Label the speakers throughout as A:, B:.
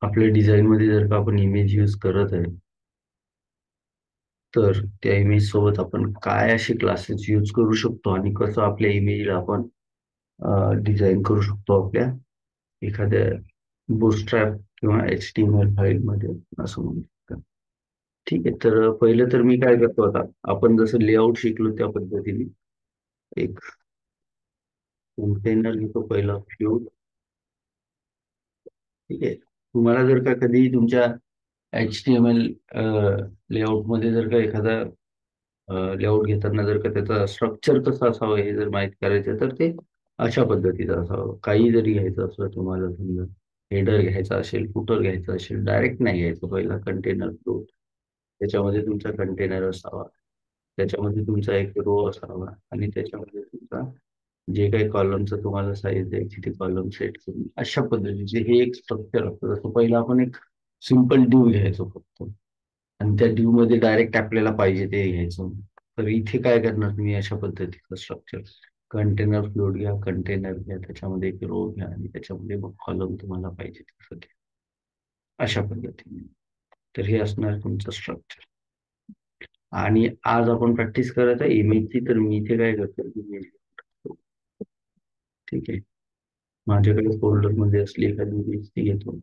A: आपल्या डिझाईन मध्ये जर का आपण इमेज यूज करत आहे, तर त्या इमेज सोबत आपण काय असे क्लासेस यूज करू शकतो आणि कसं आपल्या इमेजला आपण डिझाईन करू शकतो आपल्या एखाद्या बुटस्ट्रॅप किंवा HTML फाईल मध्ये, असं म्हणू शकतो. ठीक आहे, तर पहिलं तर मी काय करतो, आता आपण जसं लेआउट शिकलो त्या पद्धतीने एक कंटेनर घेतो पहिला फ्लूट. ठीक आहे, तुम्हाला जर का कधी तुमच्या HTML लेआउट मध्ये जर का एखादा लेआउट घेताना जर का त्याचा स्ट्रक्चर कसं असावं हे जर माहित करायचं, तर ते अशा पद्धतीचं असावं. काही जरी घ्यायचं असलं तुम्हाला, समजा हेडर घ्यायचा असेल, फुटर घ्यायचं असेल, डायरेक्ट नाही घ्यायचं, पहिला कंटेनर फ्लोट, त्याच्यामध्ये तुमचा कंटेनर असावा, त्याच्यामध्ये तुमचा एक रो असावा आणि त्याच्यामध्ये तुमचा जे काही कॉलमचं तुम्हाला साईज द्यायची ते कॉलम सेट करून अशा पद्धतीचे हे एक स्ट्रक्चर असतं. जसं पहिलं आपण एक सिंपल ड्यू घ्यायचो फक्त, आणि त्या ड्यू मध्ये डायरेक्ट आपल्याला पाहिजे ते घ्यायचं. तर इथे काय करणार तुम्ही, अशा पद्धतीचं स्ट्रक्चर, कंटेनर फ्लोट घ्या, कंटेनर घ्या, त्याच्यामध्ये एक रो घ्या आणि त्याच्यामध्ये मग कॉलम तुम्हाला पाहिजे तसं घ्या, अशा पद्धतीने. तर हे असणार तुमचं स्ट्रक्चर. आणि आज आपण प्रॅक्टिस करत आहे इमेजची, तर मी इथे काय करतो, इमेज, ठीक आहे, माझ्याकडे फोल्डर मध्ये असली एखादी इमेज ती घेतो.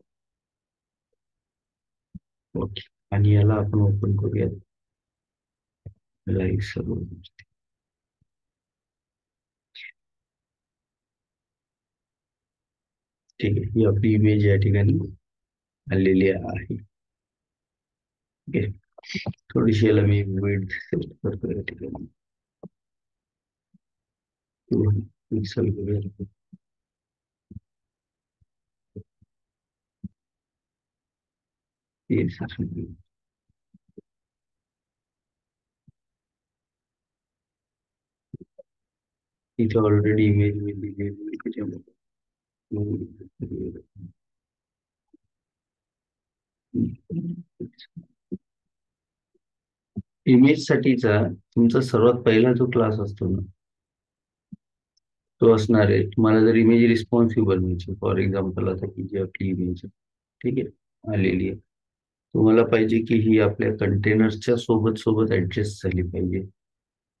A: ओके, आणि याला आपण ओपन करूयात. याला एक सर्व, ठीक आहे, ही आपली इमेज या ठिकाणी आलेली आहे. ओके, थोडीशी याला मी विड्थ सेट करतो या ठिकाणी, पिक्सल वगैरे. Yes, absolutely. इथे ऑलरेडी इमेज मी दिलेली आहे त्याच्यामध्ये. इमेज साठीचा तुमचा सर्वात पहिला जो क्लास असतो ना, तो असणार आहे, तुम्हाला जर इमेज रिस्पॉन्सिव्ह बनवायची, फॉर एक्झाम्पल आता ही जी आपली इमेज आहे, ठीक आहे, आलेली आहे, तुम्हाला पाहिजे की ही आपल्या कंटेनरच्या सोबत सोबत ऍडजस्ट झाली पाहिजे.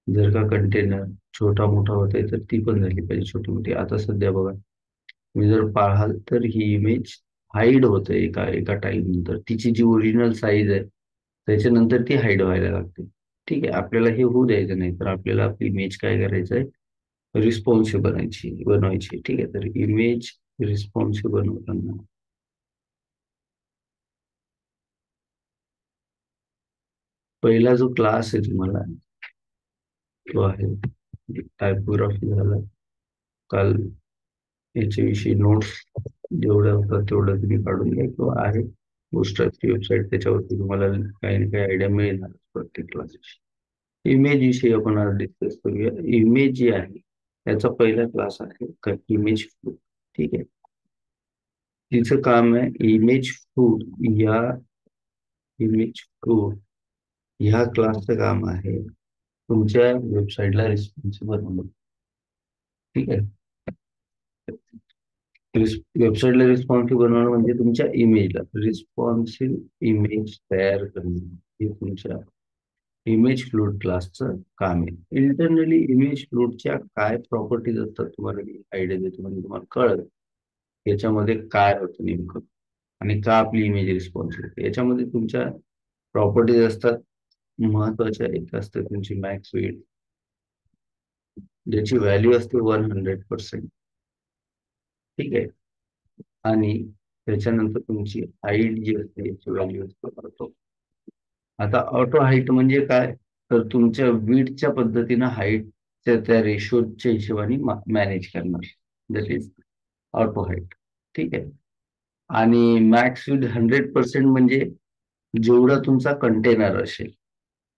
A: जर का कंटेनर छोटा मोठा होतोय तर ती पण झाली पाहिजे छोटी मोठी. आता सध्या बघा, तुम्ही जर पाहाल तर ही इमेज हाईड होते एका एका टाइम नंतर, तिची जी ओरिजिनल साईज आहे त्याच्यानंतर ती हाईड व्हायला लागते. ठीक आहे, आपल्याला हे होऊ द्यायचं नाही, तर आपल्याला आपली इमेज काय करायचं आहे, रिस्पॉन्सिव्ह बनवायची. ठीक आहे, तर इमेज रिस्पॉन्सिव्ह बनवताना पहिला जो क्लास आहे तुम्हाला, तो आहे टायपोग्राफी झाला. काल याच्याविषयी नोट्स जेवढ्या होतात तेवढं तुम्ही काढून घ्या, किंवा आहे बुस्टरची वेबसाईट, त्याच्यावरती तुम्हाला काही ना काही आयडिया मिळणार प्रत्येक क्लासेसची. इमेज विषयी आपण आज डिस्कस करूया. इमेज जी आहे त्याचा पहिला क्लास आहे इमेज फ्लो. ठीक आहे, तिचं काम आहे इमेज फूड, या इमेज फूड ह्या क्लासचं काम आहे तुमच्या वेबसाईटला रिस्पॉन्सिबल बनवणं. ठीक आहे, वेबसाईटला रिस्पॉन्सिव्ह बनवणं म्हणजे तुमच्या इमेजला रिस्पॉन्सिव्ह इमेज तयार करणं, हे तुमच्या इमेज फ्लूट क्लासचं काम आहे. इंटरनली इमेज फ्लूटच्या काय प्रॉपर्टीज असतात तुम्हाला मी आयडिया देतो, म्हणजे तुम्हाला कळलं याच्यामध्ये काय होतं नेमकं आणि का आपली इमेज रिस्पॉन्सिव्ह होते. याच्यामध्ये तुमच्या प्रॉपर्टीज असतात महत्वाच्या. एक असते तुमची मॅक्स वेट, ज्याची व्हॅल्यू असते 100%. ठीक आहे, आणि त्याच्यानंतर तुमची हाईट जी असते याची व्हॅल्यू असते ऑटो. आता ऑटो हाईट म्हणजे काय, तर तुमच्या विड्थच्या पद्धतीनं हाईटच्या त्या रेशोच्या हिशोबाने मॅनेज करणार, दॅट इज ऑटो हाईट. ठीक आहे, आणि मॅक्स विथ 100% म्हणजे जेवढा तुमचा कंटेनर असेल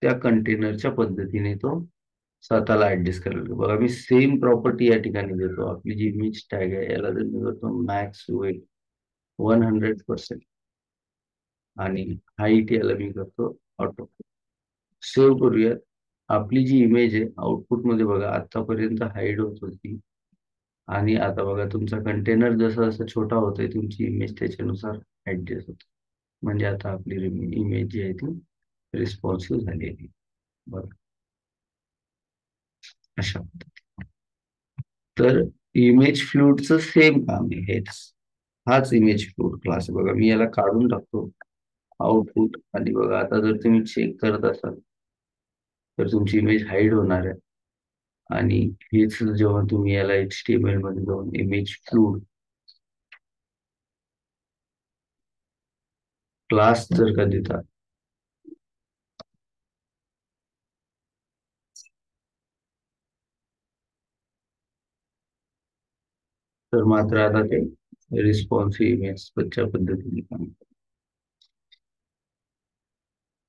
A: त्या कंटेनरच्या पद्धतीने तो स्वतःला ऍडजस्ट करायला लागतो. बघा, मी सेम प्रॉपर्टी या ठिकाणी देतो. आपली जी इमेज टॅग आहे याला जर मी करतो मॅक्स विथ 100% आणि हाईट याला मी करतो ऑटो. सेव्ह करूयात. आपली जी इमेज आहे आउटपुट मध्ये बघा, आतापर्यंत हाईड होत होती आणि आता बघा तुमचा कंटेनर जसा जसा छोटा होतोय तुमची इमेज त्याच्यानुसार ऍडजस्ट होते. म्हणजे आता आपली इमेज जी आहे ती रिस्पॉन्सिव्ह झालेली आहे. बरं, अशा पद्धतीने. तर इमेज फ्लूटचं सेम काम आहे हेच. हाच इमेज फ्लूट क्लास आहे बघा. मी याला काढून टाकतो आउटपुट. आणि बघा आता जर तुम्ही चेक करत असाल तर तुमची इमेज हाईड होणार आहे. आणि हेच जेव्हा तुम्ही याला HTML मध्ये जाऊन इमेज फ्लूट क्लास जर का देता, तर मात्र आता ते रिस्पॉन्सिव्ह इमेजच्या पद्धतीने काम करतं.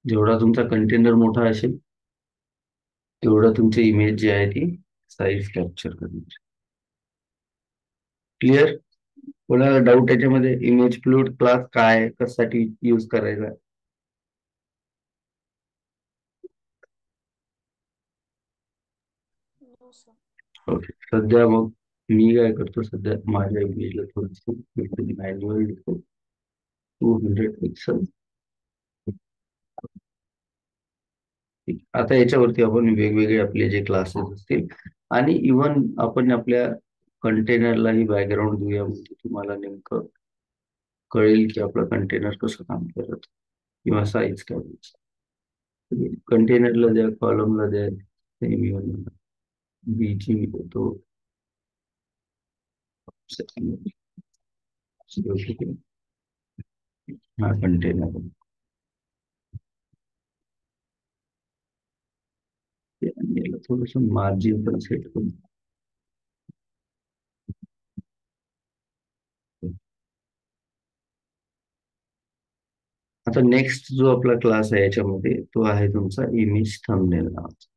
A: जेवढा तुमचा कंटेनर मोठा असेल तेवढं तुमची इमेज जी आहे ती साईज कॅप्चर करणार. क्लिअर? कोणाला डाऊट याच्यामध्ये? इमेज फ्लूट क्लास काय आहे, कशासाठी यूज करायचा?
B: No sir.
A: ओके. सध्या मग मी काय करतो, सध्या माझ्या इमेजला थोडस मॅन्युअल देतो. 200 पिक्सल. आता याच्यावरती आपण वेगवेगळे आपले जे क्लासेस असतील आणि इवन आपण आपल्या कंटेनरलाही बॅकग्राऊंड देऊया, म्हणजे तुम्हाला नेमकं कळेल की आपलं कंटेनर कसं काम करत किंवा साईज काय. कंटेनरला द्या, कॉलमला द्या, बीची मी देतो हा कंटेनर. याला थोडस मार्जिन पण सेट करू. आता नेक्स्ट जो आपला क्लास आहे याच्यामध्ये तो आहे तुमचा इमेज थंबनेल नावाचा.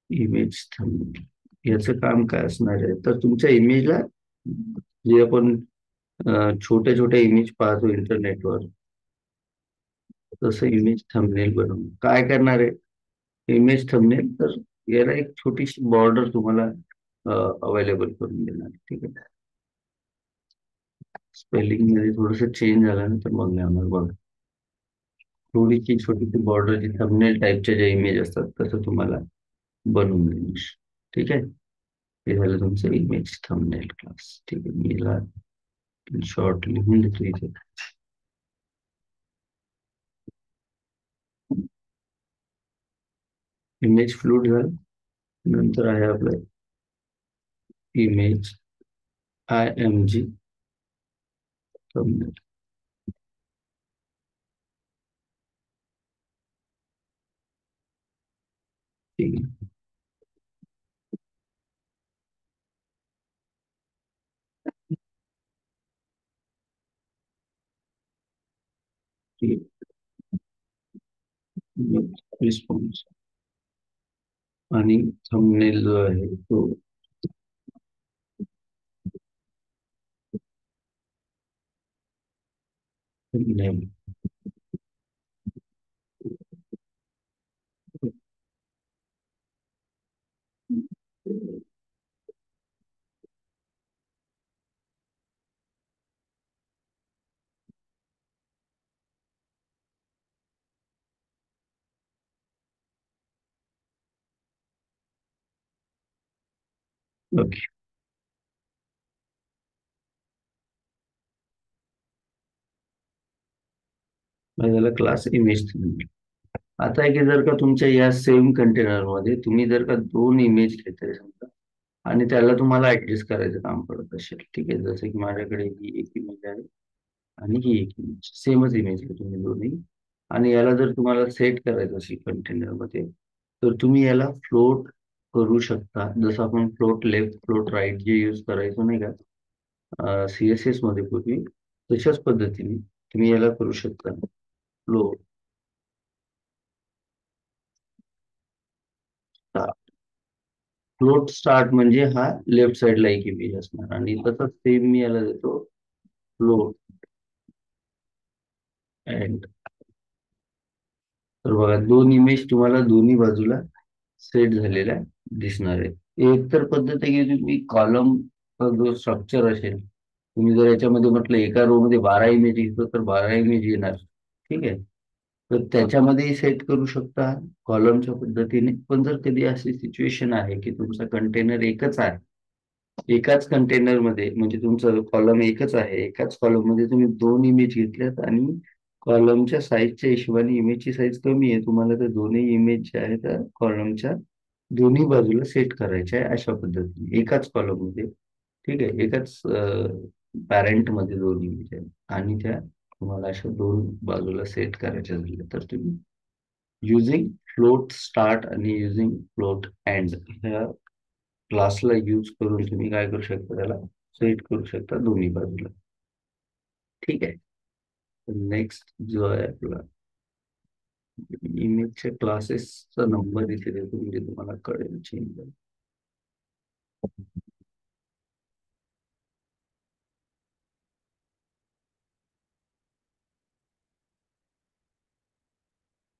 A: इमेज थंबनेल याचं काम काय असणार आहे, तर तुमच्या इमेजला जे आपण छोटे छोटे इमेज पाहतो इंटरनेटवर, तसं इमेज थंबनेल बनवून काय करणार आहे. इमेज थंबनेल तर याला एक छोटीशी बॉर्डर तुम्हाला अवेलेबल करून देणार. ठीक आहे. स्पेलिंग मध्ये थोडस चेंज झाल्यानंतर मग नाही होणार बघा. थोडीशी छोटीशी बॉर्डर जी थंबनेल टाईपच्या ज्या इमेज असतात तसं तुम्हाला बनवून देणार. ठीक आहे. हे झालं तुमचं इमेज थंबनेल क्लास. ठीक आहे. मी याला शॉर्ट लिहून देतो इथे. इमेज फ्लूट झालं. नंतर आहे आपलं इमेज IMG थंबनेल. ठीक आहे. रिस्पॉन्स आणि थंबनेल जो आहे तो thumbnail. ओके. झाला क्लास इमेज थंबनेल. आता आहे की जर का तुमच्या या सेम कंटेनर मध्ये तुम्ही जर का दोन इमेज घेताय समजा आणि त्याला तुम्हाला ऍडजस्ट करायचं काम पडत असेल. ठीक आहे. जसं की माझ्याकडे ही एक इमेज आहे आणि ही एक इमेज, सेमच इमेज आहे तुम्ही दोन्ही. आणि याला जर तुम्हाला सेट करायचं असेल कंटेनर मध्ये तर तुम्ही याला फ्लोट करू शकता. जसं आपण फ्लोट लेफ्ट फ्लोट राईट जे यूज करायचो नाही का CSS मध्ये पूर्वी, तशाच पद्धतीने तुम्ही याला करू शकता. फ्लोट फ्लोट स्टार्ट म्हणजे हा लेफ्ट साइडला एक इमेज असणार आणि तसंच सेम मी याला देतो फ्लोट एंड. तर बघा दोन इमेज तुम्हाला दोन्ही बाजूला सेट झालेल्या दिसणार आहे. एक तर पद्धत आहे की तुम्ही कॉलम जो स्ट्रक्चर असेल, तुम्ही जर याच्यामध्ये म्हटलं एका रो मध्ये 12 इमेज घेतो तर 12 इमेज येणार. ठीक आहे. तर त्याच्यामध्येही सेट करू शकता कॉलमच्या पद्धतीने. पण जर कधी अशी सिच्युएशन आहे की तुमचा कंटेनर एकच आहे, एकाच कंटेनर मध्ये म्हणजे तुमचं कॉलम एकच आहे, एकाच कॉलम मध्ये तुम्ही 2 इमेज घेतल्यात आणि कॉलमच्या साईजच्या हिशोबाने इमेजची साईज कमी आहे, तुम्हाला त्या दोन्ही इमेज ज्या आहेत त्या कॉलमच्या दोन्ही बाजूला सेट करायच्या आहे अशा पद्धतीने एकाच कॉलम मध्ये. ठीक आहे. एकाच पॅरेंट मध्ये 2 इमेज आहेत आणि त्या तुम्हाला अशा दोन बाजूला सेट करायच्या झाल्या तर तुम्ही युझिंग फ्लोट स्टार्ट आणि युझिंग फ्लोट एंड ह्या क्लासला यूज करून तुम्ही काय करू शकता, त्याला सेट करू शकता दोन्ही बाजूला. ठीक आहे. नेक्स्ट जो आहे आपला इमेजच्या क्लासेसचा नंबर इथे देतो म्हणजे तुम्हाला कळेल change.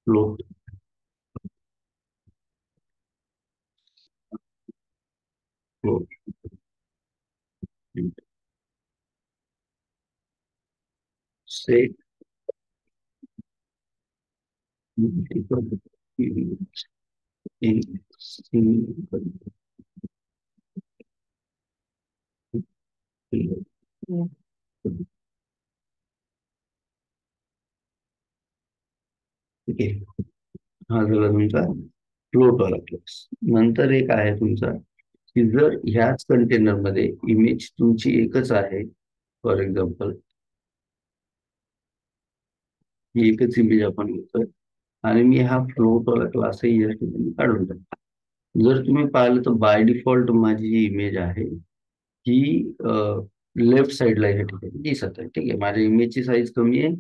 A: Float, float set in single. ठीक आहे. हा झाला तुमचा फ्लोट वाला क्लास. नंतर एक आहे तुमचा की जर ह्याच कंटेनर मध्ये इमेज तुमची एकच आहे, फॉर एक्झाम्पल ही एकच इमेज आपण घेतोय आणि मी हा फ्लोट वाला क्लासही या ठिकाणी काढून टाकतो. जर तुम्ही पाहिलं तर बाय डिफॉल्ट माझी जी इमेज आहे ही लेफ्ट साईडला या ठिकाणी दिसत आहे. ठीक आहे. माझ्या इमेजची साईज कमी आहे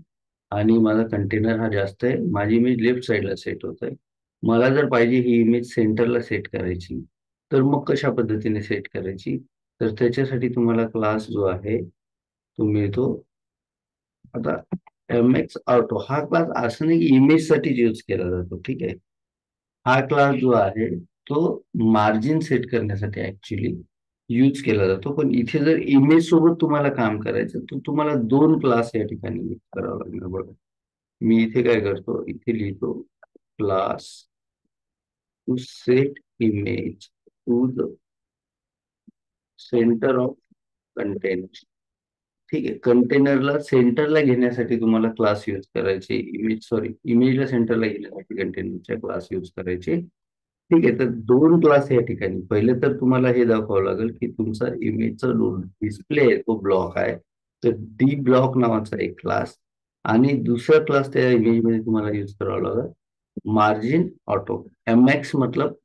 A: आणि माझा कंटेनर हा जास्त आहे, माझी इमेज लेफ्ट साईडला सेट होत आहे. मला जर पाहिजे ही इमेज सेंटरला सेट करायची तर मग कशा पद्धतीने सेट करायची, तर त्याच्यासाठी तुम्हाला क्लास जो आहे तो मिळतो. आता एम एक्स ऑटो हा क्लास असं नाही की इमेज साठीच यूज केला जातो. ठीक आहे. हा क्लास जो आहे तो मार्जिन सेट करण्यासाठी ऍक्च्युली यूज केला जातो. पण इथे जर इमेज सोबत तुम्हाला काम करायचं तर तुम्हाला दोन क्लास या ठिकाणी यूज करावा लागणार. बघा मी इथे काय करतो, इथे लिहितो class to set image to the centre of container. ठीक आहे. कंटेनरला सेंटरला घेण्यासाठी तुम्हाला क्लास यूज करायचे, इमेजला सेंटरला घेण्यासाठी कंटेनरच्या क्लास यूज करायचे. ठीक आहे. तर दोन क्लास या ठिकाणी पहिले तर तुम्हाला हे दाखवावं लागेल की तुमचा इमेजचा जो डिस्प्ले आहे तो ब्लॉक आहे, तर डी ब्लॉक नावाचा एक क्लास आणि दुसरा क्लास त्या इमेजमध्ये तुम्हाला यूज करावा लागेल मार्जिन ऑटो. एम एक्स मतलब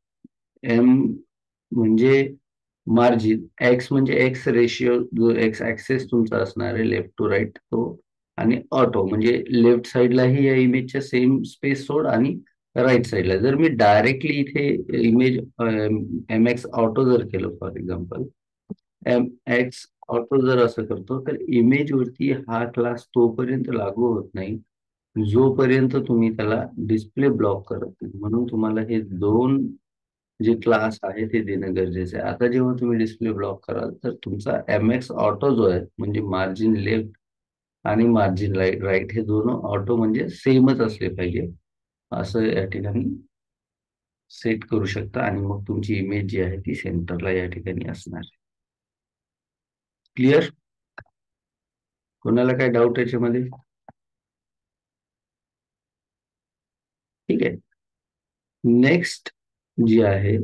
A: एम म्हणजे मार्जिन, एक्स म्हणजे एक्स रेशिओ जो एक्स ऍक्सेस तुमचा असणार आहे लेफ्ट टू राईट तो, आणि ऑटो म्हणजे लेफ्ट साईडलाही या इमेजच्या सेम स्पेस सोड आणि राईट साईडला. जर मी डायरेक्टली इथे इमेज एम एक्स ऑटो जर केलं for example, M X auto जर असं करतो तर इमेज वरती हा क्लास तोपर्यंत लागू होत नाही जोपर्यंत तुम्ही त्याला डिस्प्ले ब्लॉक करत नाही. म्हणून तुम्हाला हे दोन जे क्लास आहे ते देणं गरजेचं आहे. आता जेव्हा तुम्ही डिस्प्ले ब्लॉक कराल तर तुमचा एम एक्स ऑटो जो आहे म्हणजे मार्जिन लेफ्ट आणि मार्जिन राईट हे दोन ऑटो म्हणजे सेमच असले पाहिजे असं या ठिकाणी सेट करू शकता आणि मग तुमची इमेज जी आहे ती सेंटरला या ठिकाणी असणार. क्लिअर? कोणाला काय डाऊट याच्यामध्ये? ठीक आहे. नेक्स्ट जी आहे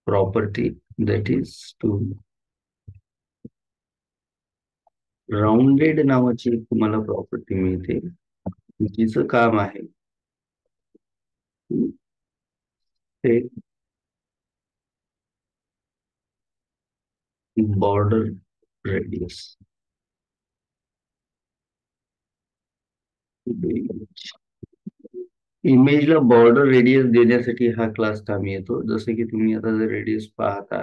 A: property that is to rounded नावाची एक तुम्हाला प्रॉपर्टी मिळते जिचं काम आहे ते बॉर्डर रेडियस. इमेजला बॉर्डर रेडियस देण्यासाठी हा क्लास कामी येतो. जसं की तुम्ही आता जर रेडियस पाहता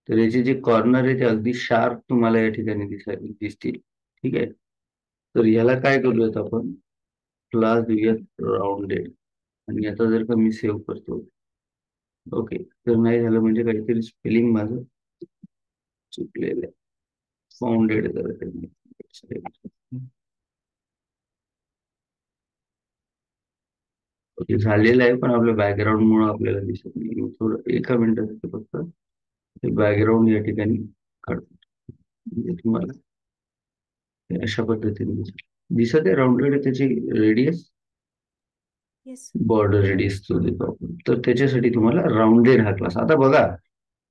A: तर याचे जे कॉर्नर आहे ते अगदी शार्प तुम्हाला या ठिकाणी दिसतील. ठीक आहे. तर याला काय करूयात आपण, क्लास देऊयात राउंडेड आणि आता जर का मी सेव्ह करतो ओके, तर नाही झालं म्हणजे काहीतरी स्पेलिंग माझं चुकलेलं आहे. फाउंडेड करत आहे मी. ओके, झालेलं आहे, पण आपल्या बॅकग्राऊंड मुळे आपल्याला दिसत नाही. मी थोडं एका मिनिटासाठी फक्त बॅकग्राऊंड या ठिकाणी काढतो. म्हणजे तुम्हाला हे अशा पद्धतीने दिसत दिसत आहे राऊंडेड त्याची रेडियस,
B: येस.
A: बॉर्डर रेडियस जो देतो आपण, तर त्याच्यासाठी तुम्हाला राऊंडेड हा क्लास. आता बघा,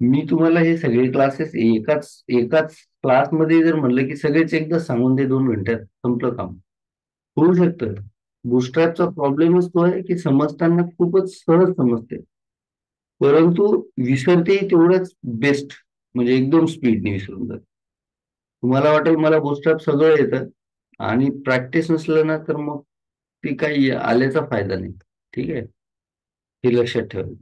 A: मी तुम्हाला हे सगळे क्लासेस एकाच एकाच क्लासमध्ये जर म्हणलं की सगळेच एकदा सांगून दे 2 घंट्यात, संपलं काम. होऊ शकतं. बुस्टरॅपचा प्रॉब्लेमच तो आहे की समजताना खूपच सहज समजते, परंतु विसरते तेवढंच बेस्ट, म्हणजे एकदम स्पीडने विसरून जाते. तुम्हाला वाटेल मला बुस्टरॅप सगळं येतं, आणि प्रॅक्टिस नसलं ना तर मग ती काही आल्याचा फायदा नाही. ठीक आहे, हे लक्षात ठेवा.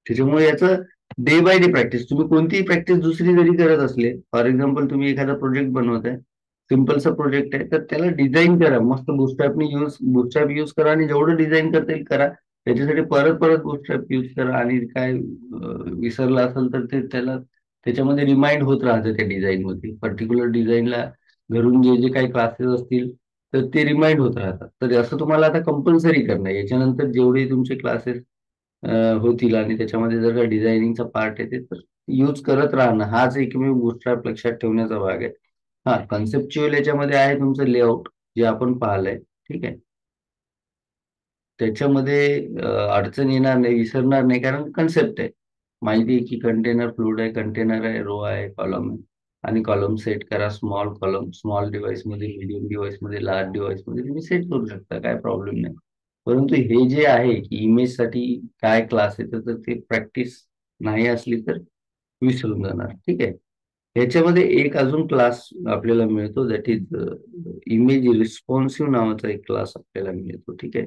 A: त्याच्यामुळे याचं डे बाय डे प्रॅक्टिस, तुम्ही कोणतीही प्रॅक्टिस दुसरी जरी करत असले, फॉर एक्झाम्पल तुम्ही एखादा प्रोजेक्ट बनवत आहे, सिम्पलचा प्रोजेक्ट आहे, तर त्याला डिझाईन करा मस्त, बुस्टॅप यूज करा, आणि जेवढं डिझाईन करता येईल करा. त्याच्यासाठी परत परत बुस्टॅप यूज करा, आणि काय विसरलं असेल तर ते त्याला त्याच्यामध्ये रिमाइंड होत राहतं त्या डिझाईन मध्ये, पर्टिक्युलर डिझाईनला घरून जे जे काही क्लासेस असतील तर ते रिमाइंड होत राहतात. तर असं तुम्हाला आता कंपल्सरी करणं आहे. याच्यानंतर जेवढे तुमचे क्लासेस होतील आणि त्याच्यामध्ये जर का डिझायनिंगचा पार्ट येते तर यूज करत राहणं, हाच एकमेव बुस्टरॅप लक्षात ठेवण्याचा भाग आहे. हा, कन्सेप्च्युअल याच्यामध्ये आहे तुमचं लेआउट, जे आपण पाहिलंय. ठीक आहे, त्याच्यामध्ये अडचण येणार नाही, विसरणार नाही, कारण कन्सेप्ट आहे. माहिती आहे की कंटेनर फ्लूड आहे, कंटेनर आहे, रो आहे, कॉलम आहे, आणि कॉलम सेट करा. स्मॉल कॉलम स्मॉल डिव्हाइसमध्ये, मीडियम डिव्हाइसमध्ये, लार्ज डिव्हाइसमध्ये तुम्ही सेट करू शकता, काय प्रॉब्लेम नाही. परंतु हे जे आहे की इमेजसाठी काय क्लास येतं, तर ते प्रॅक्टिस नाही असली तर विसरून जाणार. ठीक आहे, ह्याच्यामध्ये एक अजून क्लास आपल्याला मिळतो, दॅट इज इमेज रिस्पॉन्सिव्ह नावाचा एक क्लास आपल्याला मिळतो. ठीक आहे,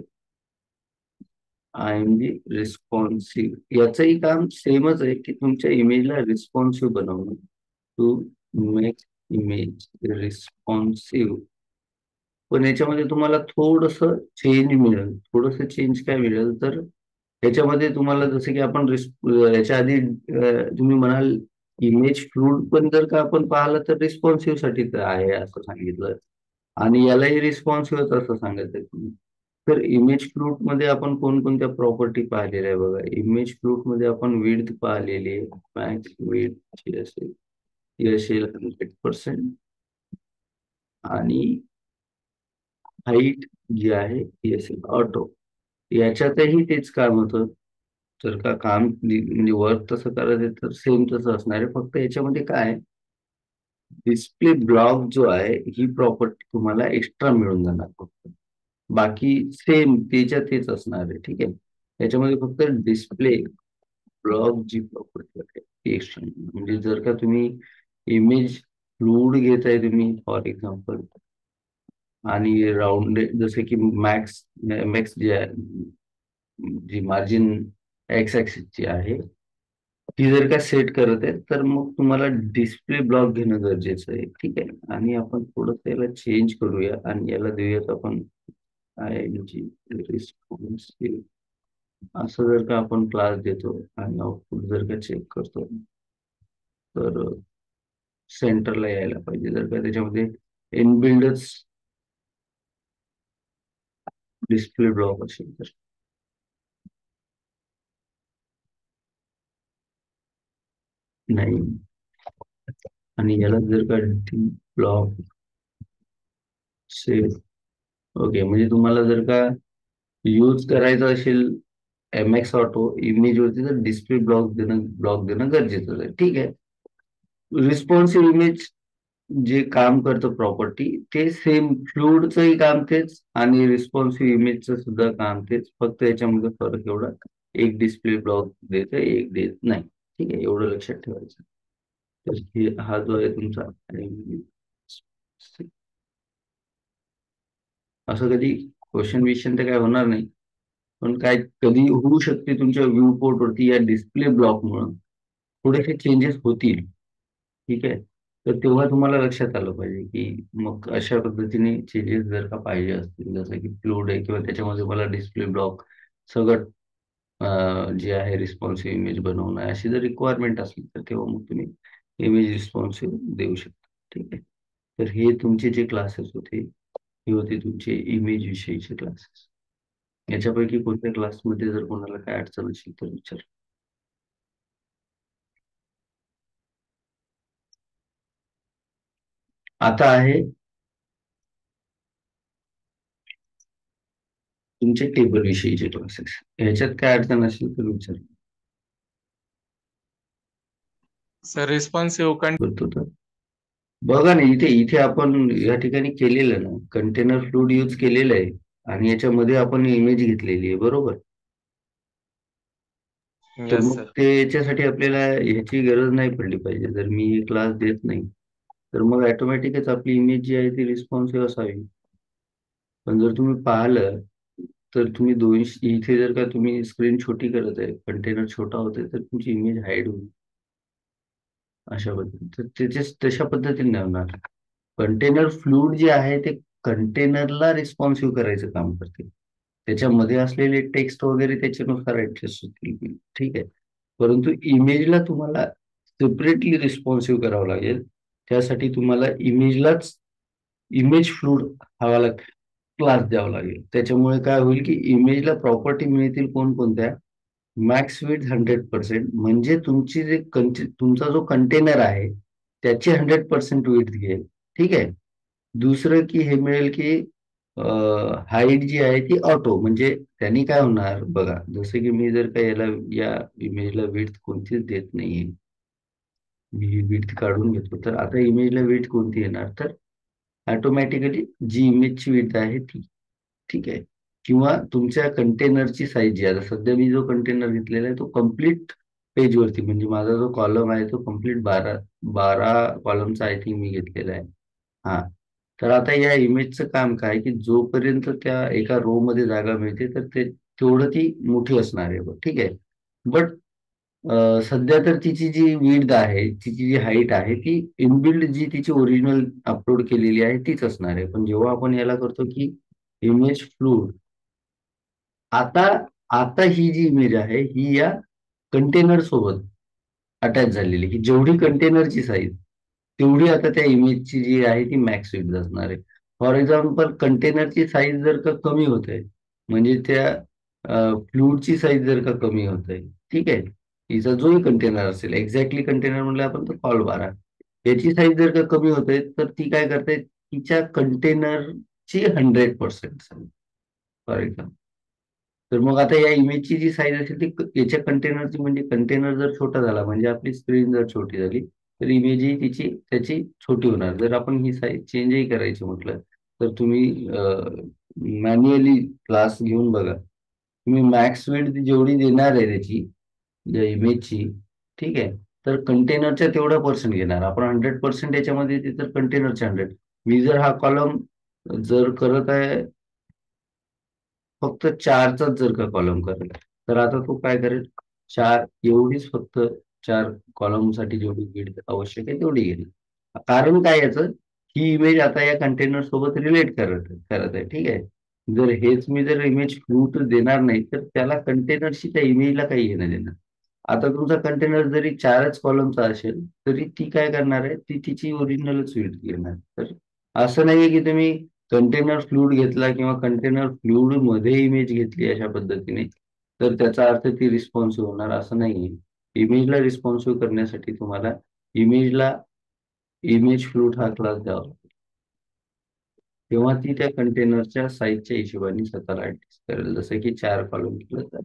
A: आय एम जी रिस्पॉन्सिव्ह, याचंही काम सेमच आहे की तुमच्या इमेजला रिस्पॉन्सिव्ह बनवणं. टू मेक इमेज रिस्पॉन्सिव्ह, पण याच्यामध्ये तुम्हाला थोडस चेंज मिळेल. थोडस चेंज काय मिळेल, तर याच्यामध्ये तुम्हाला जसं की आपण याच्या आधी तुम्ही म्हणाल इमेज फ्लूड, पण जर का आपण पाहिलं तर रिस्पॉन्सिव्ह साठी तर आहे असं सांगितलं, आणि यालाही रिस्पॉन्सिव्हच असं सांगितलं तुम्ही. तर इमेज फ्लूट मध्ये आपण कोणकोणत्या प्रॉपर्टी पाहिलेल्या आहे बघा. इमेज फ्लूट मध्ये आपण विड्थ पाहिलेली आहे, मॅक्स विड्थ जी असेल ती असेल 100%, आणि हाईट जी आहे ती असेल ऑटो. याच्यातही तेच काम होतं. जर का काम म्हणजे वर्क तसं करायचं तर सेम तसं असणार आहे, फक्त याच्यामध्ये काय आहे, डिस्प्ले ब्लॉक जो आहे ही प्रॉपर्टी तुम्हाला एक्स्ट्रा मिळून जाणार फक्त. बाकी सेम त्याच्या तेच असणार आहे. ठीक आहे, याच्यामध्ये फक्त डिस्प्ले ब्लॉक जी प्रॉपर्टी आहे ती एक्स्ट्रा. म्हणजे जर का तुम्ही इमेज फ्लूड घेताय तुम्ही फॉर एक्झाम्पल, आणि राऊंड जसे की मॅक्स मॅक्स जे आहे, जी मार्जिन एक्स ऍक्सिसची आहे, ती जर का सेट करत आहे, तर मग तुम्हाला डिस्प्ले ब्लॉक घेणं गरजेचं आहे. ठीक आहे, आणि आपण थोडं याला चेंज करूया, आणि याला देऊयात आपण आय एन जी रिस्पॉन्सिव्ह, असं जर का आपण क्लास देतो आणि आउटपुट जर का चेक करतो, तर सेंटरला यायला पाहिजे. जर का त्याच्यामध्ये इनबिल्डच डिस्प्ले ब्लॉक असेल तर. नाही, आणि याला जर का ब्लॉक सेव्ह, ओके, म्हणजे तुम्हाला जर का यूज करायचं असेल एम एक्स ऑटो इमेज वरती, तर डिस्प्ले ब्लॉक देणं गरजेचं आहे. ठीक आहे, रिस्पॉन्सिव्ह इमेज जे काम करतं प्रॉपर्टी, ते सेम फ्लूडचंही काम तेच, आणि रिस्पॉन्सिव्ह इमेजचं सुद्धा काम तेच, फक्त याच्यामध्ये फरक एवढा, एक डिस्प्ले ब्लॉक देतं, एक देत नाही. ठीक आहे, एवढं लक्षात ठेवायचं. तर हा जो आहे तुमचा, असं कधी क्वेश्चन विश्चन तर काय होणार नाही, पण काय कधी होऊ शकते तुमच्या व्ह्यू पोर्ट वरती या डिस्प्ले ब्लॉकमुळे थोडेसे चेंजेस होतील. ठीक आहे, तर तेव्हा तुम्हाला लक्षात आलं पाहिजे की मग अशा पद्धतीने चेंजेस जर का पाहिजे असतील, जसं की फ्लूड आहे किंवा त्याच्यामध्ये मला डिस्प्ले ब्लॉक सगळं जे आहे रिस्पॉन्सिव्ह इमेज बनवणं आहे, अशी जर रिक्वायरमेंट असली तर तेव्हा मग तुम्ही इमेज रिस्पॉन्सिव्ह देऊ शकता. ठीक आहे. तर हे तुमचे जे क्लासेस होते हे होते तुमचे इमेज विषयीचे क्लासेस. याच्यापैकी कोणत्या क्लासमध्ये जर कोणाला काय अडचण असेल तर विचार. आता आहे तुमचे टेबल विषयीचे क्लासेस. ह्याच्यात काय अडचण असेल तर विचार
C: सर रिस्पॉन्सिव्ह
A: करतो. तर बघा ना, इथे इथे आपण या ठिकाणी केलेलं ना, कंटेनर फ्लूड यूज केलेलं आहे आणि याच्यामध्ये आपण इमेज घेतलेली आहे, बरोबर. तर
C: यस
A: मग
C: सर.
A: ते याच्यासाठी आपल्याला ह्याची गरज नाही पडली पाहिजे. जर मी क्लास देत नाही तर मग ऑटोमॅटिकच आपली इमेज जी आहे ती रिस्पॉन्सिव्ह असावी. पण जर तुम्ही पाहिलं तर तुम्ही 200 इथे जर का तुम्ही स्क्रीन छोटी करत आहे, कंटेनर छोटा होतोय, तर तुमची इमेज हाईड होईल अशा पद्धतीने. तर त्याचे तशा पद्धतीने नाही होणार. कंटेनर फ्लूड जे आहे ते कंटेनरला रिस्पॉन्सिव्ह करायचं काम करते. त्याच्यामध्ये असलेले टेक्स्ट वगैरे त्याच्यानुसार ऍडजस्ट होतील. ठीक आहे. परंतु इमेजला तुम्हाला सेपरेटली रिस्पॉन्सिव्ह करावं लागेल. त्यासाठी तुम्हाला इमेजलाच इमेज फ्लूड हवा लागेल, क्लास द्यावा लागेल. त्याच्यामुळे काय होईल की इमेजला प्रॉपर्टी मिळतील कोणकोणत्या. मॅक्स विथ 100%, म्हणजे तुमची जे तुमचा जो कंटेनर आहे त्याची 100% विथ घेईल. ठीक आहे. दुसरं की हे मिळेल की हाईट जी आहे ती ऑटो, म्हणजे त्यांनी काय होणार बघा, जसं की मी जर का याला या इमेजला विड्थ कोणतीच देत नाहीये, मी ही विड्थ काढून घेतो, तर आता इमेजला विड्थ कोणती येणार, तर ऑटोमॅटिकली जी इमेजची विड्थ आहे ती. ठीक आहे. किंवा तुमच्या कंटेनरची साईज जी आहे, आता सध्या मी जो कंटेनर घेतलेला आहे तो कम्प्लीट पेजवरती, म्हणजे माझा जो कॉलम आहे तो कम्प्लीट 12 कॉलमचा आय थिंक मी घेतलेला आहे. हा. तर आता या इमेजचं काम काय की जोपर्यंत त्या एका रो मध्ये जागा मिळते तर ते तेवढं ती मोठी असणार आहे. ठीक आहे. बट सध्या तर तिची जी विड्थ आहे, तिची जी हाईट आहे ती इनबिल्ड जी तिची ओरिजिनल अपलोड केलेली आहे तीच असणार आहे. पण जेव्हा आपण याला करतो की इमेज फ्लूड, आता आता ही जी इमेज आहे ही या कंटेनर सोबत अटॅच झालेली, की जेवढी कंटेनरची साईज तेवढी आता त्या इमेजची जी आहे ती मॅक्स विड्थ असणार आहे. फॉर एक्झाम्पल कंटेनरची साईज जर का कमी होत आहे, म्हणजे त्या फ्लूडची साईज जर का कमी होत आहे, ठीक आहे, हिचा जोही कंटेनर असेल, एक्झॅक्टली कंटेनर म्हणलं आपण तर कॉल 12, याची साईज जर का कमी होते तर ती काय करते, तिच्या कंटेनरची 100% साईज, फॉर एक्झाम्पल. तर मग आता या इमेजची जी साईज असेल ती याच्या कंटेनरची, म्हणजे कंटेनर जर छोटा झाला म्हणजे आपली स्क्रीन जर छोटी झाली तर इमेजही तिची त्याची छोटी होणार. जर आपण ही साईज चेंजही करायची म्हटलं तर तुम्ही मॅन्युअली क्लास घेऊन बघा. तुम्ही मॅक्स विड्थ जेवढी देणार आहे त्याची, या इमेजची, ठीक आहे, तर कंटेनरच्या तेवढा पर्सेंट घेणार आपण. 100% याच्यामध्ये येते तर कंटेनरच्या 100. मी जर हा कॉलम जर करत आहे फक्त 4चाच जर का कॉलम करेल, तर आता तो काय करेल, 4 एवढीच फक्त 4 कॉलमसाठी जेवढी विड्थ आवश्यक आहे तेवढी घेईल. कारण काय याचं, ही इमेज आता या कंटेनर सोबत रिलेट करत करत आहे. ठीक आहे. जर हेच मी जर इमेज फ्लूट देणार नाही तर त्याला कंटेनरशी त्या इमेजला काही घेणं देणार. आता तुमचा कंटेनर जरी 4च कॉलमचा असेल तरी ती काय करणार आहे, ती तिची ओरिजिनलच विड्थ घेणार. तर असं नाहीये की तुम्ही कंटेनर फ्लूड घेतला किंवा कंटेनर फ्लूड मध्ये इमेज घेतली अशा पद्धतीने तर त्याचा अर्थ ती रिस्पॉन्सिव्ह होणार असं नाहीये. इमेजला रिस्पॉन्सिव्ह करण्यासाठी तुम्हाला इमेजला इमेज फ्लूट हा क्लास द्यावा लागतो. तेव्हा ती त्या कंटेनरच्या साईजच्या हिशोबाने स्वतःला ऍडजस्ट करेल. जसं की 4 कॉलम केलं तर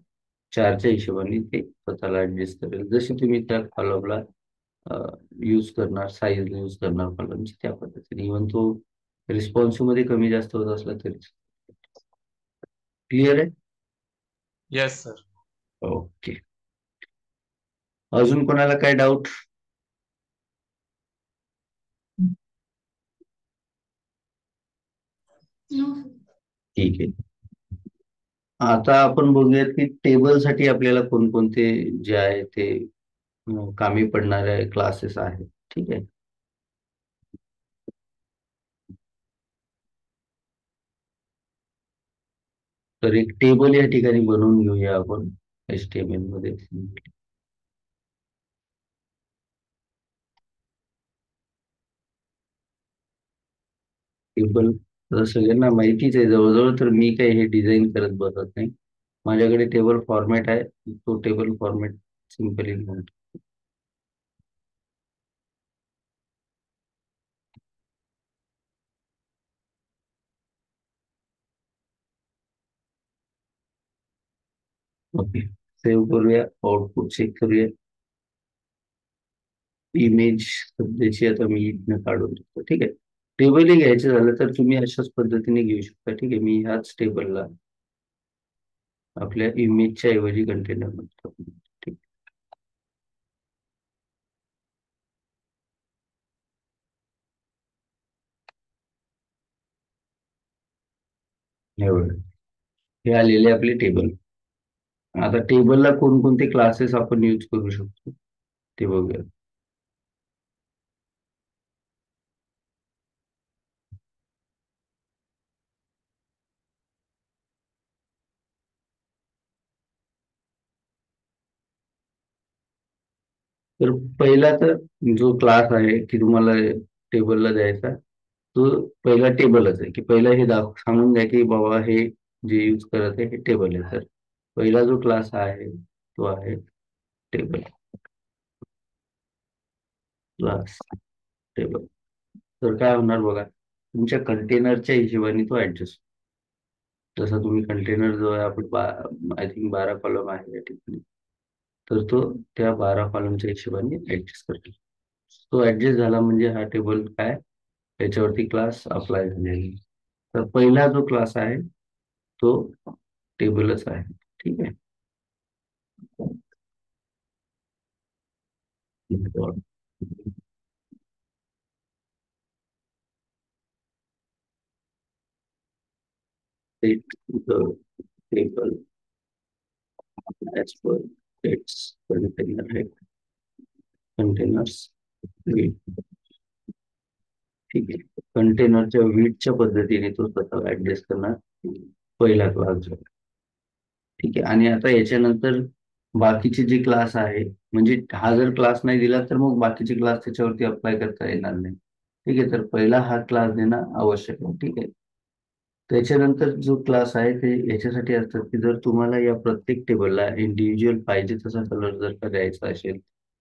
A: 4च्या हिशोबाने ते स्वतःला ऍडजस्ट करेल. जशी तुम्ही त्या कॉलमला यूज करणार, साईज यूज करणार कॉलमची, त्या पद्धतीने. इव्हन तो रिस्पॉन्सिव्ह मध्ये कमी जास्त होत असला तरी. क्लिअर आहे?
C: Yes sir.
A: ओके. अजून कोणाला काय डाऊट? ठीक आहे. आता आपण बघूयात की टेबलसाठी आपल्याला कोणकोणते जे आहे ते कामी पडणारे क्लासेस आहेत. ठीक आहे. तर एक टेबल या ठिकाणी बनवून घेऊया आपण. HTML मध्ये. टेबल सगळ्यांना माहितीच आहे जवळजवळ, तर मी काही हे डिझाईन करत बसत नाही. माझ्याकडे टेबल फॉर्मॅट आहे, तो table format simply okay. Save करूया, आउटपुट चेक करूया. इमेज सध्याची आता मी इथनं काढून देतो. ठीक आहे. टेबलही घ्यायचं झालं तर तुम्ही अशाच पद्धतीने घेऊ शकता. ठीक आहे. मी ह्याच टेबलला आपल्या इमेजच्या ऐवजी कंटेनर म्हणतो. ठीक. हे आलेले आपले टेबल. आता टेबलला कोणकोणते क्लासेस आपण यूज करू शकतो ते बघूया. तर पहिला तर जो क्लास आहे की तुम्हाला टेबलला द्यायचा, तो पहिला टेबलच आहे, की पहिला हे सांगून द्या की बाबा हे जे यूज करत आहे हे टेबल आहे. तर पहिला जो क्लास आहे तो आहे टेबल क्लास टेबल. तर काय होणार बघा, तुमच्या कंटेनरच्या हिशोबाने तो ऍडजस्ट. जसा तुम्ही कंटेनर जो आहे आपण आय थिंक 12 कॉलम आहे या ठिकाणी, तर तो त्या 12 कॉलमच्या हिशोबाने ऍडजस्ट करतो. तो ऍडजस्ट झाला म्हणजे हा टेबल काय, त्याच्यावरती क्लास अप्लाय झालेला. तर पहिला जो क्लास आहे तो टेबलच आहे. ठीक आहे. Table as per its container head containers width. ठीक आहे. कंटेनरच्या विड्थच्या पद्धतीने तो स्वतः ऍडजस्ट करणार पहिला क्लास जो. ठीक आहे. आणि आता याच्यानंतर बाकीचे जे क्लास आहे, म्हणजे हा जर क्लास नाही दिला तर मग बाकीचे क्लास त्याच्यावरती अप्लाय करता येणार नाही. ठीक आहे. तर पहिला हा क्लास देणं आवश्यक आहे. ठीक आहे. त्याच्यानंतर जो क्लास आहे ते याच्यासाठी असतात की जर तुम्हाला या प्रत्येक टेबलला इंडिव्हिज्युअल पाहिजे तसा कलर जर का द्यायचा असेल,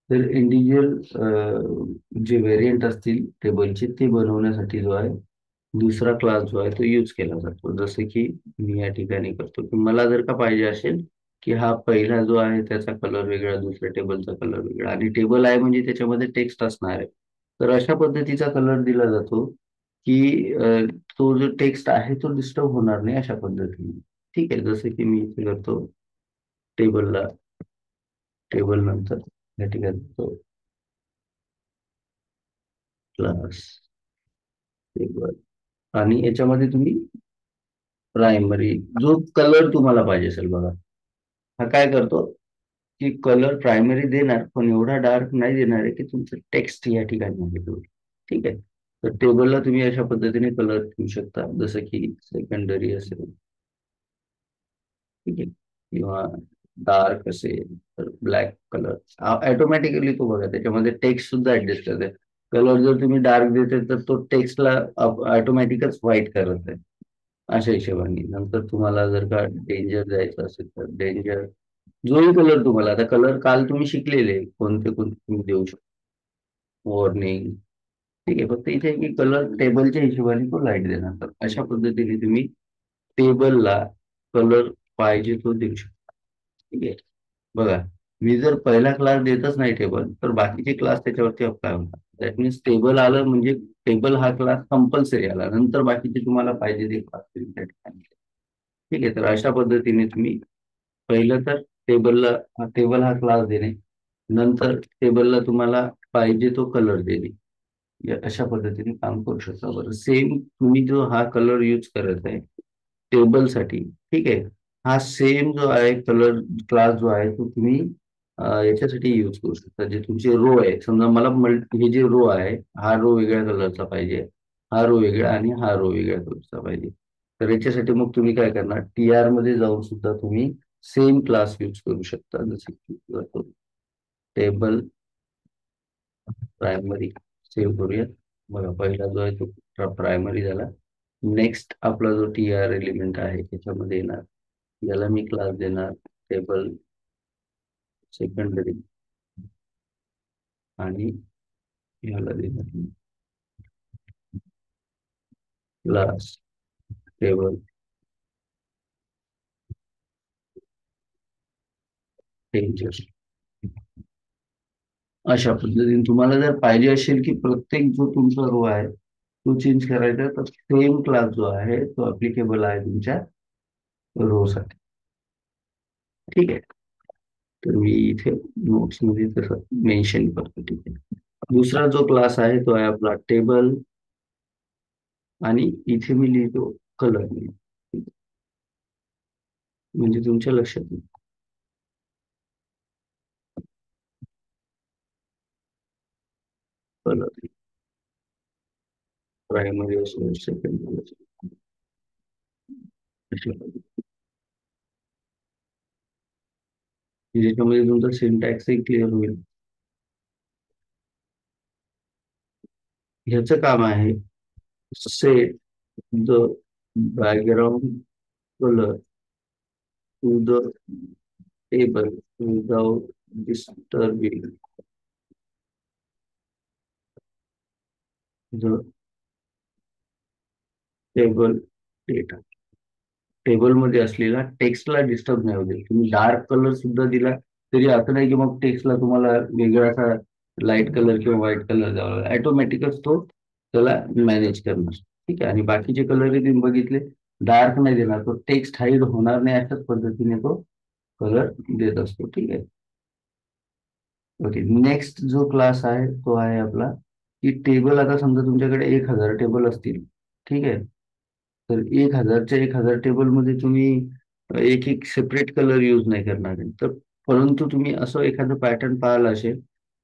A: तर इंडिव्हिज्युअल जे व्हेरियंट असतील टेबलचे ते बनवण्यासाठी जो आहे दुसरा क्लास जो आहे तो यूज केला जातो. जसं की मी या ठिकाणी करतो की मला जर का पाहिजे असेल की हा पहिला जो आहे त्याचा कलर वेगळा, दुसऱ्या टेबलचा कलर वेगळा, आणि टेबल आहे म्हणजे त्याच्यामध्ये टेक्स्ट असणार आहे, तर अशा पद्धतीचा कलर दिला जातो की तो जो टेक्स्ट आहे तो डिस्टर्ब होणार नाही अशा पद्धतीने. ठीक आहे. जसं की मी इथे करतो टेबलला, टेबल नंतर या ठिकाणी तो क्लास टेबल, आणि याच्यामध्ये तुम्ही प्रायमरी जो कलर तुम्हाला पाहिजे असेल बघा, हा काय करतो की कलर प्रायमरी देणार पण एवढा डार्क नाही देणार आहे की तुमचं टेक्स्ट या ठिकाणी आहे. ठीक आहे. तर टेबलला तुम्ही अशा पद्धतीने कलर ठेवू शकता, जसं की सेकंडरी असेल, ठीक आहे, किंवा डार्क असेल तर ब्लॅक कलर ऑटोमॅटिकली तो बघा त्याच्यामध्ये टेक्स्ट सुद्धा ऍडजस्ट करते. कलर जर तुम्ही डार्क देते तर तो टेक्स्टला ऑटोमॅटिकच व्हाईट करत आहे अशा हिशोबाने. नंतर तुम्हाला जर का डेंजर द्यायचं असेल तर डेंजर, जोही कलर तुम्हाला, आता कलर काल तुम्ही शिकलेले कोणते कोणते तुम्ही देऊ शकता, वॉर्निंग. ठीक आहे. फक्त इथे की कलर टेबलच्या हिशोबाने तो लाईट देणार. तर अशा पद्धतीने तुम्ही टेबलला कलर पाहिजे तो देऊ शकता. ठीक आहे. बघा, मी जर पहिला क्लास देतच नाही टेबल, तर बाकीचे क्लास त्याच्यावरती अप्लाय होतात. दॅट मीन्स टेबल आलं म्हणजे टेबल हा क्लास कंपल्सरी आला, नंतर बाकीचे तुम्हाला पाहिजे ते क्लास तुम्ही त्या ठिकाणी. ठीक आहे. तर अशा पद्धतीने तुम्ही पहिलं तर टेबल हा क्लास देणे, नंतर टेबलला तुम्हाला पाहिजे तो कलर देणे, अशा पद्धतीने काम करू शकता. बरं, सेम तुम्ही जो हा कलर यूज करत आहे टेबलसाठी, ठीक आहे, हा सेम जो आहे कलर क्लास जो आहे तो तुम्ही याच्यासाठी यूज करू शकता. जे तुमचे रो आहे, समजा मला हे जे रो आहे हा रो वेगळ्या कलरचा पाहिजे, हा रो वेगळा आणि हा रो वेगळ्या कलरचा पाहिजे. तर याच्यासाठी मग तुम्ही काय करणार, TR मध्ये जाऊन सुद्धा तुम्ही सेम क्लास यूज करू शकता. जसं की टेबल प्रायमरी सेव्ह करूया. बघा पहिला जो आहे तो प्रायमरी झाला. नेक्स्ट आपला जो टी आर एलिमेंट आहे त्याच्यामध्ये येणार, याला मी क्लास देणार टेबल सेकंडरी आणि याला देणार क्लास टेबल टेंजर. अशा पद्धतीने तुम्हाला जर पाहिजे असेल की प्रत्येक जो तुमचा रो आहे तो चेंज करायचा, तर सेम क्लास जो आहे तो अप्लिकेबल आहे तुमच्या रो साठी. ठीक आहे. तर मी इथे नोट्स मध्ये तसं मेन्शन करतो. ठीक आहे. दुसरा जो क्लास आहे तो आहे आपला टेबल आणि इथे मी लिहितो कलर. म्हणजे तुमच्या लक्षात येईल. कलर प्रायमरी असो सेकंडरी असो अशा पद्धतीने. ज्याच्यामध्ये तुमचा सिंटॅक्सही क्लिअर होईल. ह्याचं काम आहे set the background colour to the table without disturbing the table data. टेबलमध्ये असलेला टेक्स्टला डिस्टर्ब नाही होईल. तुम्ही डार्क कलर सुद्धा दिला तरी असं नाही की मग टेक्स्टला तुम्हाला वेगळा असा लाईट कलर किंवा व्हाईट कलर द्यावा लागेल. ऑटोमॅटिकच तो त्याला मॅनेज करणार. ठीक आहे. आणि बाकीचे कलरही तुम्ही बघितले, डार्क नाही देणार तो, टेक्स्ट हाईड होणार नाही अशाच पद्धतीने तो कलर देत असतो. ठीक आहे. ओके. नेक्स्ट जो क्लास आहे तो आहे आपला की टेबल. आता समजा तुमच्याकडे 1000 टेबल असतील. ठीक आहे. तर 1000च्या 1000 टेबलमध्ये तुम्ही एक एक सेपरेट कलर यूज नाही करणार आहे. तर परंतु तुम्ही असं एखादं पॅटर्न पाहिला असेल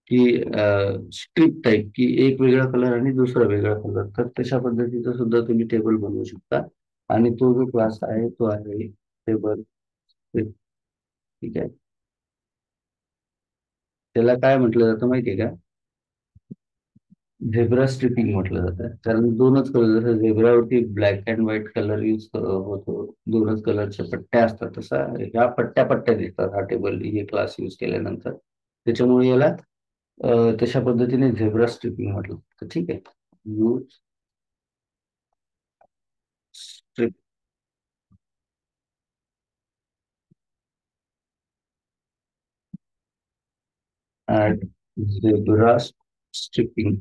A: की स्ट्रिप टाईप, की एक वेगळा कलर आणि दुसरा वेगळा कलर, तर तशा पद्धतीचं सुद्धा तुम्ही टेबल बनवू शकता. आणि तो जो क्लास आहे तो आहे टेबल. ठीक आहे. त्याला काय म्हटलं जातं माहितीये का? झेब्रा स्ट्रिपिंग म्हटलं जातं. कारण दोनच कलर, जसं झेब्रावरती black and white colour use होतो, दोनच कलरच्या पट्ट्या असतात, तसा ह्या पट्ट्या पट्ट्या दिसतात हा टेबल हे क्लास यूज केल्यानंतर. त्याच्यामुळे याला तशा पद्धतीने झेब्रा स्ट्रिपिंग म्हटलं जातं. ठीक आहे. Use strip add zebra stripping.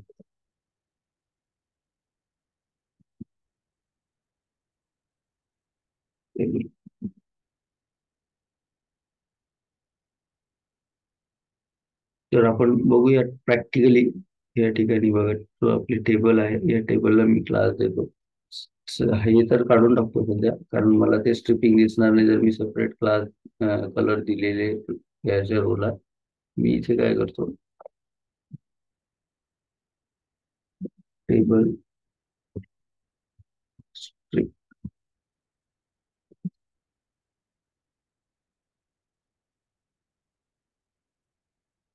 A: तर आपण बघूया प्रॅक्टिकली. या ठिकाणी बघा, जो आपली टेबल आहे या टेबलला मी क्लास देतो. हे तर काढून टाकतो सध्या, कारण मला ते स्ट्रिपिंग दिसणार नाही जर मी सेपरेट क्लास कलर दिलेले याच्या रोला. मी इथे काय करतो, टेबल स्ट्रिप.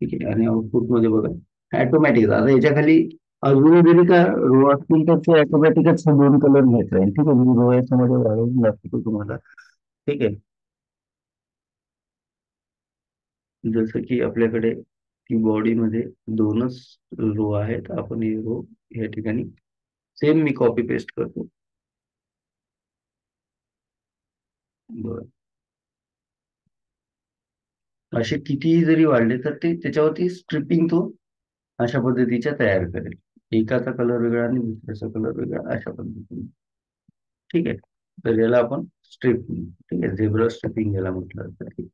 A: ठीक आहे. आणि आउटपुट मध्ये बघा ऑटोमॅटिक. आता याच्या खाली अजून जरी का रो असतील तर ते ऑटोमॅटिकच दोन कलर घेत राहील. ठीक आहे. मी रो याच्यामध्ये वाढवून दाखवतो तुम्हाला. ठीक आहे. जसं की आपल्याकडे की बॉडीमध्ये दोनच रो आहेत, आपण हे रो या ठिकाणी सेम मी कॉपी पेस्ट करतो. बरं. असे कितीही जरी वाढले तर ते त्याच्यावरती स्ट्रिपिंग तो अशा पद्धतीच्या तयार करेल. एकाचा कलर वेगळा आणि दुसऱ्याचा कलर वेगळा अशा पद्धतीने. ठीक आहे. तर याला आपण स्ट्रिप, ठीक आहे, झेब्रा स्ट्रिपिंग याला म्हटलं जातं. ठीक.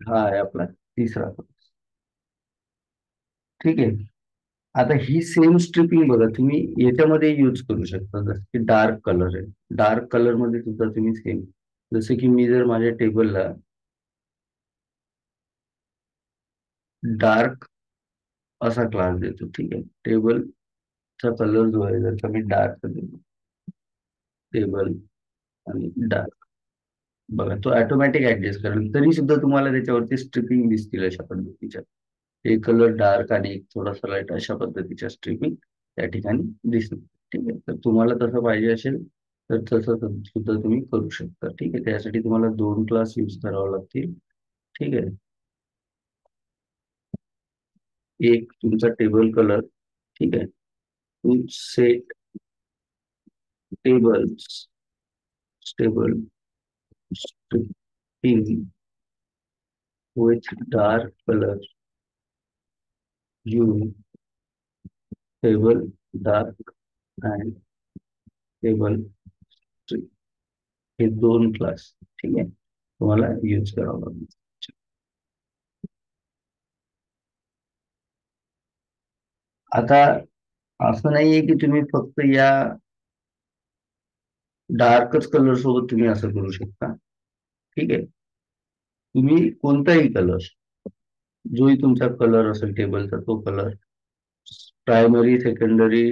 A: हा आहे आपला तिसरा class. ठीक आहे. आता ही सेम स्ट्रिपिंग बघा तुम्ही याच्यामध्ये यूज करू शकता. जसं की डार्क कलर आहे, डार्क कलर मध्ये सुद्धा तुम्ही सेम, जसं की मी जर माझ्या टेबलला डार्क असा क्लास देतो. ठीक आहे. टेबलचा कलर जो आहे जर का मी डार्क देतो, टेबल आणि डार्क. बघा तो ऑटोमॅटिक ऍडजस्ट करेल, तरी सुद्धा तुम्हाला त्याच्यावरती स्ट्रिपिंग दिसतील अशा पद्धतीच्या. एक कलर डार्क आणि एक थोडासा लाईट अशा पद्धतीच्या स्ट्रिपिंग त्या ठिकाणी दिसतील. ठीक आहे, तर तुम्हाला तसं पाहिजे असेल तर तसं सुद्धा तुम्ही करू शकता. ठीक आहे, त्यासाठी तुम्हाला 2 क्लास यूज करावे लागतील. ठीक आहे, एक तुमचा टेबल कलर. ठीक आहे, to set tables stable stripping with dark color, you table dark and table strip हे 2 क्लास. ठीक आहे, तुम्हाला यूज करावं लागेल. आता असं नाहीये की तुम्ही फक्त या डार्कच कलर सोबत तुम्ही असं करू शकता. ठीक आहे, तुम्ही कोणताही कलर, जोही तुमचा कलर असेल टेबलचा तो colour, primary, secondary,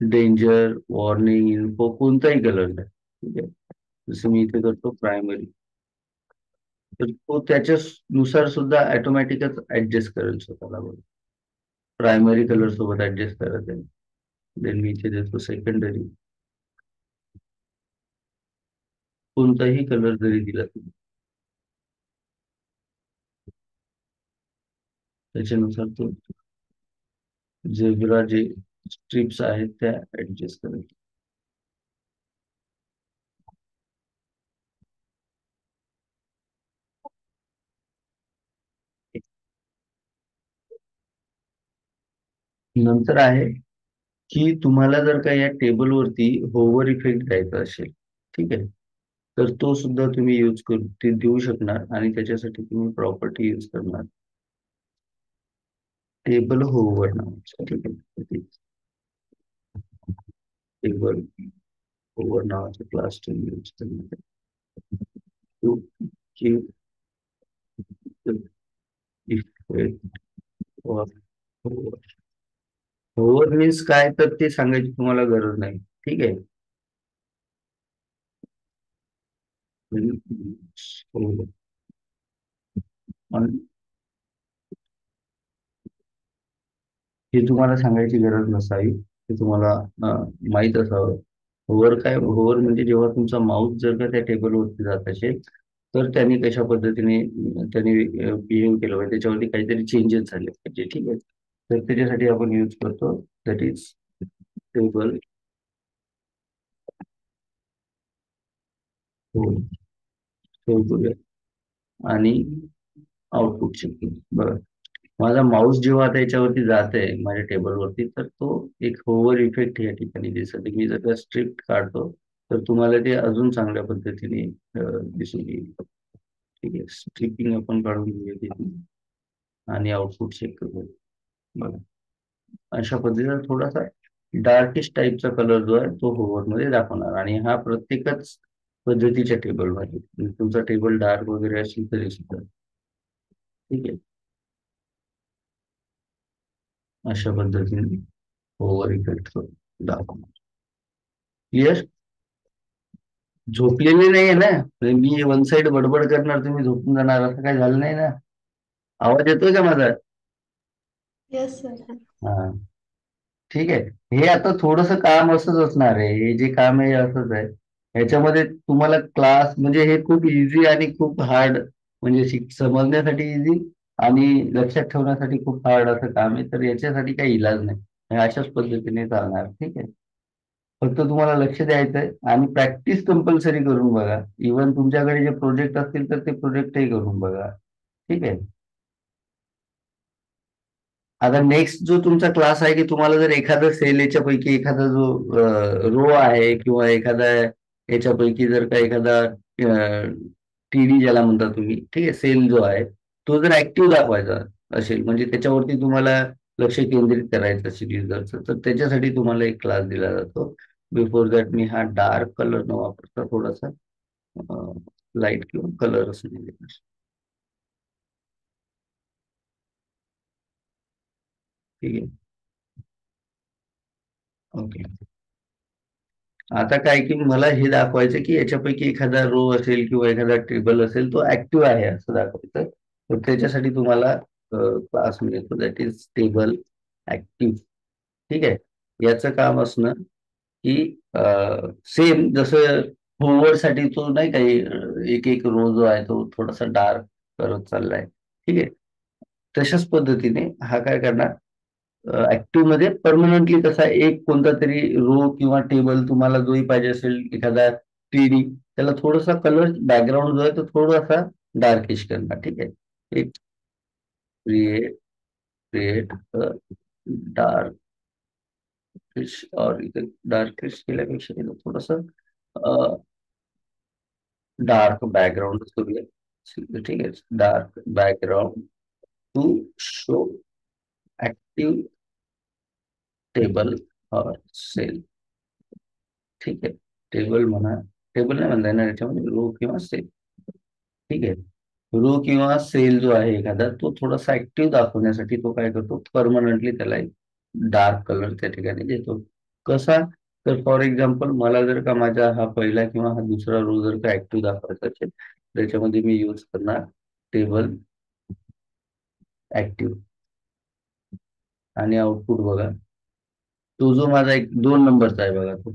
A: danger, warning, info, कोणताही कलर आहे. ठीक आहे, जसं मी इथे करतो प्रायमरी, तर तो त्याच्यानुसार सुद्धा ऑटोमॅटिकच ऍडजस्ट करेल स्वतःला. बरोबर, प्रायमरी कलर सोबत ऍडजस्ट करत आहे. देन मी इथे देतो सेकंडरी, कोणताही कलर जरी दिला तुम्ही त्याच्यानुसार तो झेब्रा जे स्ट्रिप्स आहेत त्या ऍडजस्ट करेल. नंतर आहे की तुम्हाला जर का या टेबलवरती होवर इफेक्ट द्यायचा असेल, ठीक आहे, तर तो सुद्धा तुम्ही यूज करू ते देऊ शकणार. आणि त्याच्यासाठी तुम्ही प्रॉपर्टी यूज करणार टेबल होवर नावाचं. ठीक आहे, टेबल होवर नावाचं क्लास तुम्ही यूज करणार to give effect of hover. Hover means काय तर ते सांगायची तुम्हाला गरज नाही. ठीक आहे, होवर हे तुम्हाला सांगायची गरज नसावी, हे तुम्हाला माहित असावं. होवर काय, होवर म्हणजे जेव्हा तुमचा माऊस जर का त्या टेबलवरती जात असेल तर त्यांनी कशा पद्धतीने त्यांनी बिहेव केलं पाहिजे, त्याच्यावरती काहीतरी चेंजेस झाले पाहिजे. ठीक आहे, तर त्याच्यासाठी आपण यूज करतो दॅट इज टेबल आणि आउटपुट चेकिंग. बघा, माझा माऊस जेव्हा आता याच्यावरती जात आहे माझ्या टेबलवरती, तर तो एक होवर इफेक्ट या ठिकाणी दिसत. मी जर का स्ट्रिप्ट काढतो तर तुम्हाला ते अजून चांगल्या पद्धतीने दिसून येईल. ठीक आहे, स्ट्रिपिंग आपण काढून घेऊया तिथे आणि आउटपुट चेक करूया. बघा, अशा पद्धतीचा थोडासा डार्किश टाईपचा कलर जो आहे तो होवर मध्ये दाखवणार. आणि हा प्रत्येकच पद्धतीच्या टेबलमध्ये, तुमचा टेबल डार्क वगैरे असेल तरी सुद्धा. ठीक आहे, अशा पद्धतीने ओव्हर इफेक्ट दाखवणार. क्लिअर? झोपलेले नाहीये ना? म्हणजे मी वन साइड बडबड करणार, तुम्ही झोपून जाणार, असं काही झालं नाही ना? आवाज येतोय का माझा?
B: Yes, sir.
A: हा, ठीक आहे. हे आता थोडस काम असंच असणार आहे, हे जे काम आहे असंच आहे. ह्याच्यामध्ये तुम्हाला क्लास म्हणजे हे खूप इझी आणि खूप हार्ड, म्हणजे समजण्यासाठी इझी आणि लक्षात ठेवण्यासाठी खूप हार्ड असं काम आहे. तर याच्यासाठी काही इलाज नाही, हे अशाच पद्धतीने चालणार. ठीक आहे, फक्त तुम्हाला लक्ष द्यायचंय आणि प्रॅक्टिस कंपल्सरी करून बघा. इव्हन तुमच्याकडे जे प्रोजेक्ट असतील तर ते प्रोजेक्टही करून बघा. ठीक आहे, आता नेक्स्ट जो तुमचा क्लास आहे की तुम्हाला जर एखादा सेल याच्यापैकी एखादा जो रो आहे किंवा एखादा याच्यापैकी जर का एखादा टीडी ज्याला म्हणता तुम्ही, ठीक आहे, सेल जो आहे तो जर ऍक्टिव्ह दाखवायचा असेल, म्हणजे त्याच्यावरती तुम्हाला लक्ष केंद्रित करायचं असेल युजरचं, तर त्याच्यासाठी तुम्हाला एक क्लास दिला जातो. बिफोर दॅट मी हा डार्क कलर न वापरता थोडासा लाईट किंवा कलर असं देणार. ठीक आहे, ओके. आता काय की मला हे दाखवायचं की याच्यापैकी एखादा रो असेल किंवा एखादा टेबल असेल तो ऍक्टिव्ह आहे असं दाखवायचं. तर त्याच्यासाठी तुम्हाला क्लास मिळतो दॅट इज टेबल ऍक्टिव्ह. ठीक आहे. याचं काम असणं की सेम जसं होमवर्क साठी तो नाही काही एक एक रो जो आहे तो थोडासा डार्क करत चाललाय. ठीक आहे. तशाच पद्धतीने हा काय करणार, ऍक्टिव्ह मध्ये परमनंटली कसा एक कोणता तरी रो किंवा टेबल तुम्हाला जोही पाहिजे असेल एखादा 3D त्याला थोडासा कलर बॅकग्राऊंड जो आहे तो थोडासा डार्किश करणार. ठीक आहे. एक क्रिएट क्रिएट डार्किश और इथे डार्किश केल्यापेक्षा इथं थोडस डार्क बॅकग्राऊंड करूया. ठीक आहे. Dark background to show active table or cell. ठीक आहे. टेबल म्हणा, टेबल नाही म्हणता येणार याच्यामध्ये, रो किंवा सेल. ठीक आहे. रो किंवा सेल जो आहे एखादा तो थोडासा ऍक्टिव्ह दाखवण्यासाठी तो काय करतो, परमनंटली त्याला एक डार्क कलर त्या ठिकाणी देतो. कसा, तर फॉर एक्झाम्पल मला जर का माझा हा पहिला किंवा हा दुसरा रो जर का ऍक्टिव्ह दाखवायचा असेल त्याच्यामध्ये मी यूज करणार टेबल ऍक्टिव्ह. आणि आउटपुट बघा, तो जो माझा एक 2 नंबरचा आहे बघा, तो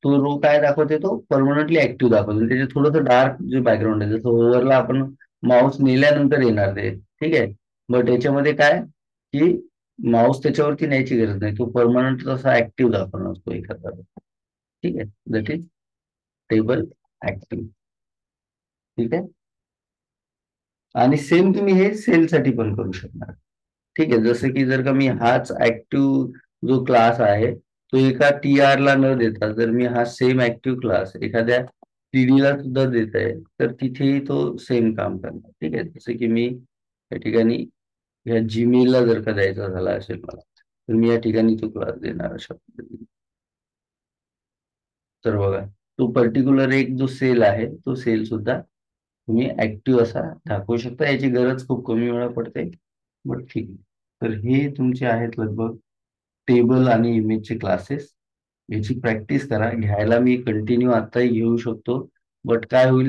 A: तो रो काय दाखवते, तो परमनंटली ऍक्टिव्ह दाखवतो. त्याचे थोडंसं डार्क जे बॅकग्राऊंड आहे जसं ओव्हरला आपण माऊस नेल्यानंतर येणार ते. ठीक आहे. बट याच्यामध्ये काय की माऊस त्याच्यावरती न्यायची गरज नाही, तो परमनंट तसा ऍक्टिव्ह दाखवणार असतो एखादा. ठीक आहे. That is table active. ठीक आहे. आणि सेम तुम्ही हे सेलसाठी पण करू शकणार. ठीक आहे. जसं की जर का मी हाच ऍक्टिव्ह जो क्लास आहे तो एका TR ला न देता जर मी हा सेम ऍक्टिव्ह क्लास एखाद्या TD ला सुद्धा देत आहे तर तिथेही तो सेम काम करणार. ठीक आहे. जसं की मी या ठिकाणी या जीमेलला जर का द्यायचा झाला असेल मला तर मी या ठिकाणी तो क्लास देणार अशा पद्धतीने. तर बघा, तो पर्टिक्युलर एक जो सेल आहे तो सेल सुद्धा तुम्ही ऍक्टिव्ह असा दाखवू शकता. याची गरज खूप कमी वेळा पडते, बट ठीक आहे. तर हे तुमचे आहेत लगभग टेबल आणि इमेजचे क्लासेस. याची प्रॅक्टिस करा. घ्यायला मी कंटिन्यू आताही घेऊ शकतो, बट काय होईल